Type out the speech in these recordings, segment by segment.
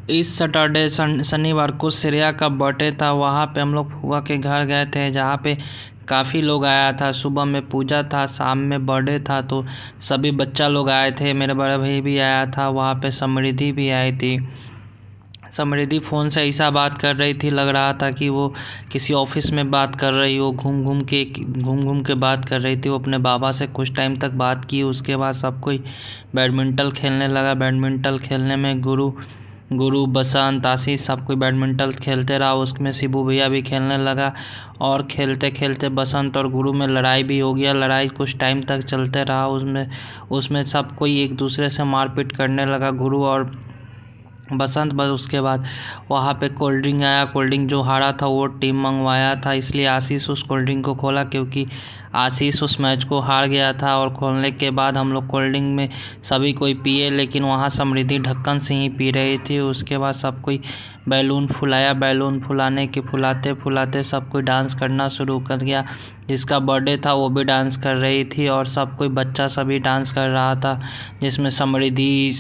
इस सैटरडे शनिवार को श्रेया का बर्थडे था। वहाँ पे हम लोग फूफा के घर गए थे, जहाँ पे काफ़ी लोग आया था। सुबह में पूजा था, शाम में बर्थडे था, तो सभी बच्चा लोग आए थे। मेरा बड़ा भाई भी आया था। वहाँ पे समृद्धि भी आई थी। समृद्धि फ़ोन से ऐसा बात कर रही थी, लग रहा था कि वो किसी ऑफिस में बात कर रही हो। घूम घूम के बात कर रही थी। वो अपने बाबा से कुछ टाइम तक बात की। उसके बाद सब कोई बैडमिंटन खेलने लगा। बैडमिंटन खेलने में गुरु बसंत आशीष सब कोई बैडमिंटन खेलते रहा। उसमें शिबू भैया भी खेलने लगा और खेलते खेलते बसंत और गुरु में लड़ाई भी हो गया। लड़ाई कुछ टाइम तक चलते रहा। उसमें सब कोई एक दूसरे से मारपीट करने लगा, गुरु और बसंत। बस उसके बाद वहाँ पे कोल्ड ड्रिंक आया। कोल्ड ड्रिंक जो हारा था वो टीम मंगवाया था, इसलिए आशीष उस कोल्ड ड्रिंक को खोला, क्योंकि आशीष उस मैच को हार गया था। और खोलने के बाद हम लोग कोल्ड ड्रिंक में सभी कोई पिए, लेकिन वहाँ समृद्धि ढक्कन से ही पी रही थी। उसके बाद सब कोई बैलून फुलाया। बैलून फुलाते फुलाते सब कोई डांस करना शुरू कर दिया। जिसका बर्थडे था वो भी डांस कर रही थी और सब कोई बच्चा सभी डांस कर रहा था, जिसमें समृद्धि,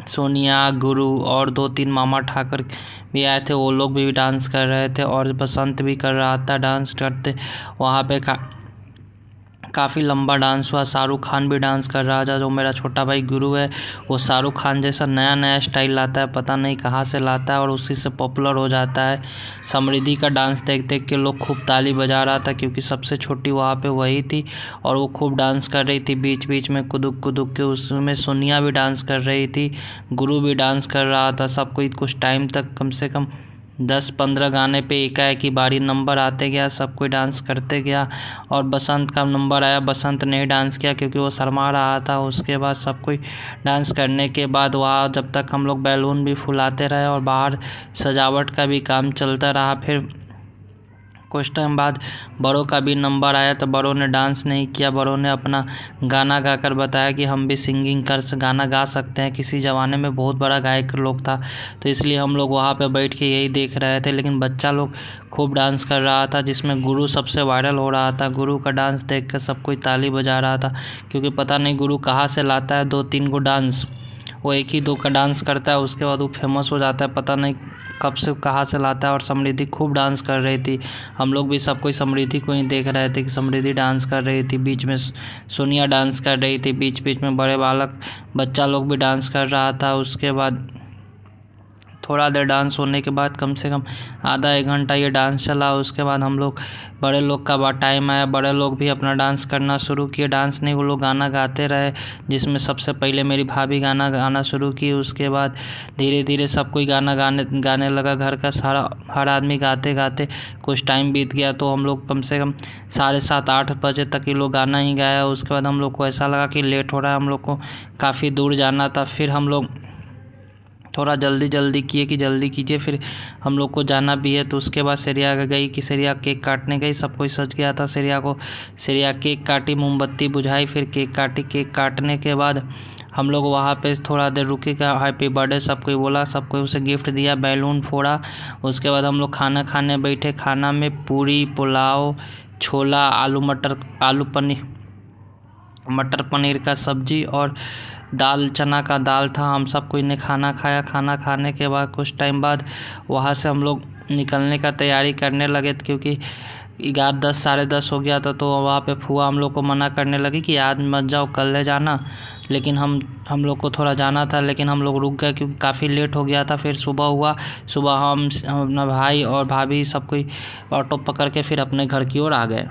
सोनिया, गुरु और 2-3 मामा ठाकर भी आए थे। वो लोग भी डांस कर रहे थे और बसंत भी कर रहा था। डांस करते वहाँ पे काफ़ी लंबा डांस हुआ। शाहरुख खान भी डांस कर रहा था। जो मेरा छोटा भाई गुरु है, वो शाहरुख खान जैसा नया नया स्टाइल लाता है, पता नहीं कहाँ से लाता है और उसी से पॉपुलर हो जाता है। समृद्धि का डांस देख देख के लोग खूब ताली बजा रहा था, क्योंकि सबसे छोटी वहाँ पे वही थी और वो खूब डांस कर रही थी। बीच बीच में कुदुक के उसमें सोनिया भी डांस कर रही थी, गुरु भी डांस कर रहा था। सब कोई कुछ टाइम तक, कम से कम 10-15 गाने पे एकाएक ही बारी नंबर आते गया। सब कोई डांस करते गया और बसंत का नंबर आया। बसंत ने डांस किया क्योंकि वो शर्मा रहा था। उसके बाद सब कोई डांस करने के बाद वहाँ जब तक हम लोग बैलून भी फुलाते रहे और बाहर सजावट का भी काम चलता रहा। फिर कुछ टाइम बाद बड़ों का भी नंबर आया, तो बड़ों ने डांस नहीं किया। बड़ों ने अपना गाना गाकर बताया कि हम भी गाना गा सकते हैं। किसी ज़माने में बहुत बड़ा गायक लोग था, तो इसलिए हम लोग वहाँ पे बैठ के यही देख रहे थे। लेकिन बच्चा लोग खूब डांस कर रहा था, जिसमें गुरु सबसे वायरल हो रहा था। गुरु का डांस देख कर सब कोई ताली बजा रहा था, क्योंकि पता नहीं गुरु कहाँ से लाता है 2-3 को डांस। वो 1 ही 2 का डांस करता है, उसके बाद वो फेमस हो जाता है। पता नहीं कब से कहाँ से लाता है। और समृद्धि खूब डांस कर रही थी। हम लोग भी सब कोई समृद्धि को ही देख रहे थे कि समृद्धि डांस कर रही थी। बीच में सोनिया डांस कर रही थी, बीच बीच में बड़े बच्चा लोग भी डांस कर रहा था। उसके बाद थोड़ा देर डांस होने के बाद, कम से कम आधा 1 घंटा ये डांस चला। उसके बाद हम लोग, बड़े लोग का बात टाइम आया। बड़े लोग भी अपना डांस करना शुरू किए। डांस नहीं, वो लोग गाना गाते रहे, जिसमें सबसे पहले मेरी भाभी गाना गाना शुरू की। उसके बाद धीरे धीरे सब कोई गाना गाने लगा। घर का हर आदमी गाते गाते कुछ टाइम बीत गया, तो हम लोग कम से कम 7:30-8 बजे तक ये लोग गाना ही गाया। उसके बाद हम लोग को ऐसा लगा कि लेट हो रहा है, हम लोग को काफ़ी दूर जाना था। फिर हम लोग थोड़ा जल्दी किए कि जल्दी कीजिए, फिर हम लोग को जाना भी है। तो उसके बाद श्रेया गई कि श्रेया केक काटने गई। सब कोई सज गया था। श्रेया केक काटी, मोमबत्ती बुझाई, फिर केक काटी। केक काटने के बाद हम लोग वहाँ पे थोड़ा देर रुके का हैप्पी बर्थडे सब कोई बोला, सब कोई उसे गिफ्ट दिया, बैलून फोड़ा। उसके बाद हम लोग खाना खाने बैठे। खाना में पूरी, पुलाव, छोला, आलू पनीर, मटर पनीर का सब्जी और दाल, चना का दाल था। हम सब कोई ने खाना खाया। खाना खाने के बाद कुछ टाइम बाद वहाँ से हम लोग निकलने का तैयारी करने लगे, क्योंकि 11-10, 10:30 हो गया था। तो वहाँ पे फूआ हम लोग को मना करने लगी कि आज मत जाओ, कल ले जाना। लेकिन हम लोग को थोड़ा जाना था, लेकिन हम लोग रुक गए क्योंकि काफ़ी लेट हो गया था। फिर सुबह हुआ। सुबह हम अपना भाई और भाभी सब कोई ऑटो पकड़ के फिर अपने घर की ओर आ गए।